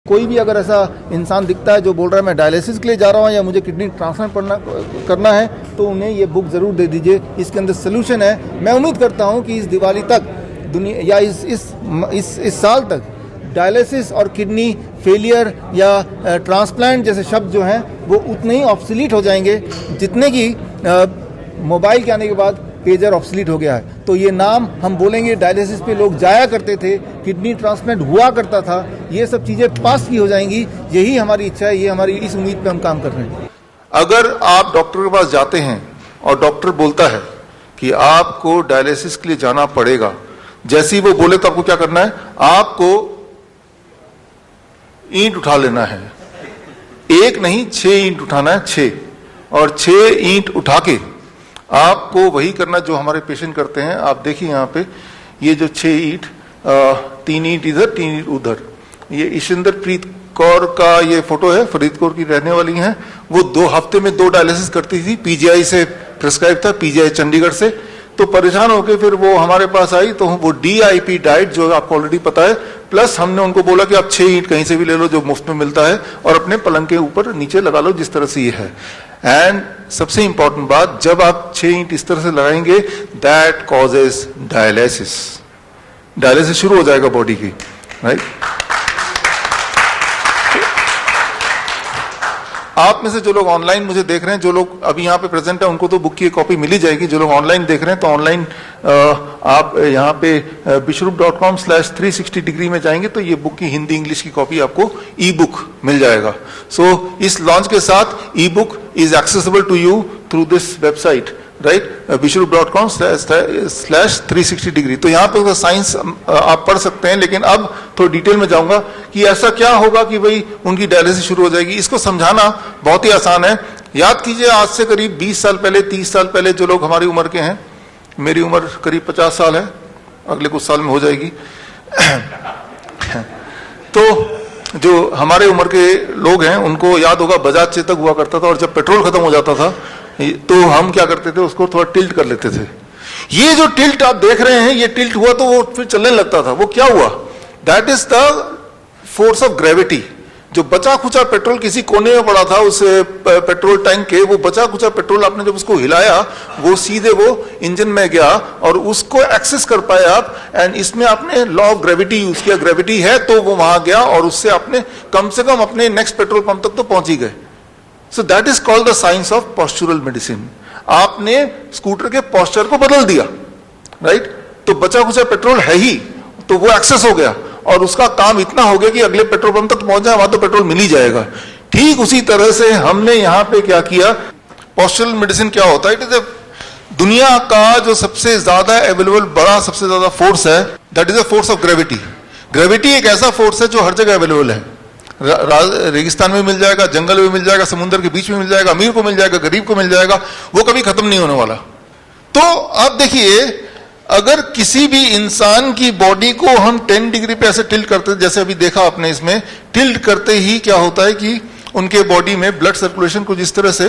कोई भी अगर ऐसा इंसान दिखता है जो बोल रहा है मैं डायलिसिस के लिए जा रहा हूँ या मुझे किडनी ट्रांसप्लांट करना है, तो उन्हें ये बुक ज़रूर दे दीजिए। इसके अंदर सोल्यूशन है। मैं उम्मीद करता हूँ कि इस दिवाली तक दुनिया या इस साल तक डायलिसिस और किडनी फेलियर या ट्रांसप्लांट जैसे शब्द जो हैं वो उतने ही ऑब्सोलीट हो जाएंगे जितने कि मोबाइल के आने के बाद पेजर ऑब्सोलीट हो गया है। तो ये नाम हम बोलेंगे, डायलिसिस पे लोग जाया करते थे, किडनी ट्रांसप्लांट हुआ करता था, ये सब चीज़ें पास की हो जाएंगी। यही हमारी इच्छा है, ये हमारी इस उम्मीद पे हम काम कर रहे हैं। अगर आप डॉक्टर के पास जाते हैं और डॉक्टर बोलता है कि आपको डायलिसिस के लिए जाना पड़ेगा, जैसे ही वो बोले तो आपको क्या करना है? आपको ईंट उठा लेना है। एक नहीं 6 ईंट उठाना है, 6, और 6 ईंट उठा के आपको वही करना जो हमारे पेशेंट करते हैं। आप देखिए यहाँ पे ये जो 6 ईंट, 3 ईंट इधर 3 ईंट उधर, ये ईशिंदर प्रीत कौर का ये फोटो है, फरीदकोट की रहने वाली हैं। वो 2 हफ्ते में 2 डायलिसिस करती थी, पीजीआई से प्रिस्क्राइब था, पीजीआई चंडीगढ़ से। तो परेशान होकर फिर वो हमारे पास आई, तो वो DIP डाइट जो आपको ऑलरेडी पता है, प्लस हमने उनको बोला कि आप 6 ईंट कहीं से भी ले लो जो मुफ्त में मिलता है और अपने पलंग के ऊपर नीचे लगा लो जिस तरह से ये है। एंड सबसे इंपॉर्टेंट बात, जब आप 6 ईंट इस तरह से लगाएंगे, दैट कॉजेस डायलिसिस। डायलिसिस शुरू हो जाएगा बॉडी की, राइट। आप में से जो लोग ऑनलाइन मुझे देख रहे हैं, जो लोग अभी यहाँ पे प्रेजेंट है, उनको तो बुक की कॉपी मिली जाएगी। जो लोग ऑनलाइन देख रहे हैं, तो ऑनलाइन आप यहाँ पे bishrup.com/360 डिग्री में जाएंगे तो ये बुक की हिंदी इंग्लिश की कॉपी आपको ई बुक मिल जाएगा। सो इस लॉन्च के साथ e book is accessible to you through this website, right, bishrup.com/360 degree. तो यहाँ पे साइंस आप पढ़ सकते हैं, लेकिन अब थोड़ी डिटेल में जाऊंगा कि ऐसा क्या होगा कि भाई उनकी डायलिसिस शुरू हो जाएगी। इसको समझाना बहुत ही आसान है। याद कीजिए, आज से करीब 20 साल पहले, 30 साल पहले, जो लोग हमारी उम्र के हैं, मेरी उम्र करीब 50 साल है, अगले कुछ साल में हो जाएगी। तो जो हमारे उम्र के लोग हैं उनको याद होगा बजाज चेतक हुआ करता था, और जब पेट्रोल खत्म हो जाता था तो हम क्या करते थे, उसको थोड़ा टिल्ट कर लेते थे। ये जो टिल्ट आप देख रहे हैं, ये टिल्ट हुआ तो वो फिर चलने लगता था। वो क्या हुआ? That is the force of gravity. जो बचा खुचा पेट्रोल किसी कोने में पड़ा था उस पेट्रोल टैंक के, वो बचा खुचा पेट्रोल आपने जब उसको हिलाया, वो सीधे वो इंजन में गया और उसको एक्सेस कर पाए आप। एंड इसमें आपने लॉ ऑफ ग्रेविटी यूज किया, ग्रेविटी है तो वो वहां गया और उससे आपने कम से कम अपने नेक्स्ट पेट्रोल पंप तक तो पहुंच ही गए। So that is called the science of postural medicine. आपने स्कूटर के पोस्चर को बदल दिया, राइट। तो बचा कुचा पेट्रोल है ही, तो वो एक्सेस हो गया और उसका काम इतना हो गया कि अगले पेट्रोल पंप तक पहुंच जाए, वहां तो पेट्रोल मिल ही जाएगा। ठीक उसी तरह से हमने यहाँ पे क्या किया, पोस्चरल मेडिसिन क्या होता है? इट इज दुनिया का जो सबसे ज्यादा अवेलेबल बड़ा सबसे ज्यादा फोर्स है, that is a force of gravity. Gravity एक ऐसा फोर्स है जो हर जगह अवेलेबल है। रेगिस्तान में मिल जाएगा, जंगल में मिल जाएगा, समुद्र के बीच में मिल जाएगा, अमीर को मिल जाएगा, गरीब को मिल जाएगा, वो कभी खत्म नहीं होने वाला। तो आप देखिए, अगर किसी भी इंसान की बॉडी को हम 10 डिग्री पे ऐसे टिल्ट करते हैं, जैसे अभी देखा आपने इसमें, टिल्ट करते ही क्या होता है कि उनके बॉडी में ब्लड सर्कुलेशन को जिस तरह से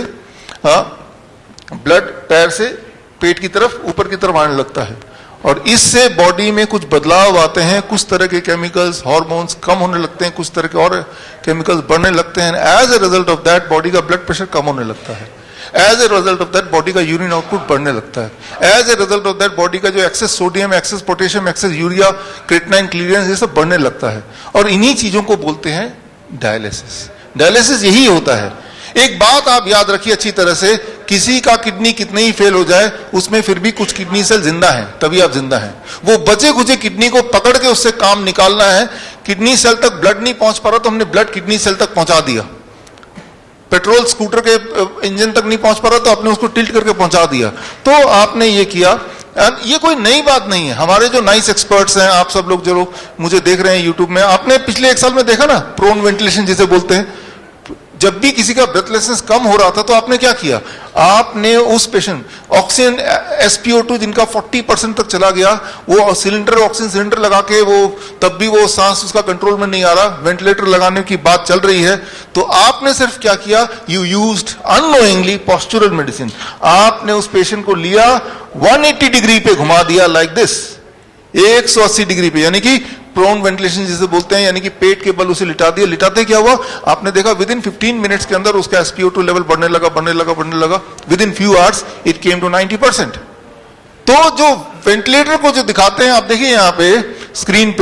ब्लड पैर से पेट की तरफ ऊपर की तरफ आने लगता है, और इससे बॉडी में कुछ बदलाव आते हैं। कुछ तरह के केमिकल्स, हार्मोन्स कम होने लगते हैं, कुछ तरह के और केमिकल्स बढ़ने लगते हैं। As a result of that body का ब्लड प्रेशर कम होने लगता है। As a result of that body का यूरिन आउटपुट बढ़ने लगता है। As a result of that body का जो excess sodium, excess potassium, excess urea, creatinine, clearance, ये सब बढ़ने लगता है। और इन्हीं चीजों को बोलते हैं डायलिसिस। डायलिसिस यही होता है। एक बात आप याद रखिए अच्छी तरह से, किसी का किडनी कितने ही फेल हो जाए, उसमें फिर भी कुछ किडनी सेल जिंदा हैं, तभी आप जिंदा हैं। वो बचे खुचे किडनी को पकड़ के उससे काम निकालना है। किडनी सेल तक ब्लड नहीं पहुंच पा रहा, तो हमने ब्लड किडनी सेल तक पहुंचा दिया। पेट्रोल स्कूटर के इंजन तक नहीं पहुंच पा रहा, तो आपने उसको टिल्ट करके पहुंचा दिया। तो आपने ये किया। ये कोई नई बात नहीं है। हमारे जो नाइस एक्सपर्ट्स हैं, आप सब लोग जो लोग मुझे देख रहे हैं यूट्यूब में, आपने पिछले 1 साल में देखा ना, प्रोन वेंटिलेशन जिसे बोलते हैं। जब भी किसी का ब्रेथलेसनेस कम हो रहा था, तो आपने क्या किया, आपने उस पेशेंट ऑक्सीजन SpO2 जिनका 40% तक चला गया, वो सिलेंडर, ऑक्सीजन सिलेंडर लगा के, वो तब भी वो सांस उसका कंट्रोल में नहीं आ रहा, वेंटिलेटर लगाने की बात चल रही है, तो आपने सिर्फ क्या किया, you used unknowingly postural medicine. आपने उस पेशेंट को लिया, 180 डिग्री पे घुमा दिया, लाइक दिस, 180 डिग्री पे, यानी कि प्रोन वेंटिलेशन जिसे बोलते हैं, यानी कि पेट के बल उसे लिटा दिया। लिटाते क्या हुआ, आपने देखा विद इन 15 मिनट्स के अंदर उसका SpO2 लेवल बढ़ने लगा। Within few hours it came to 90%। तो जो वेंटिलेटर को जो दिखाते हैं आप देखिए यहाँ पे स्क्रीन पे,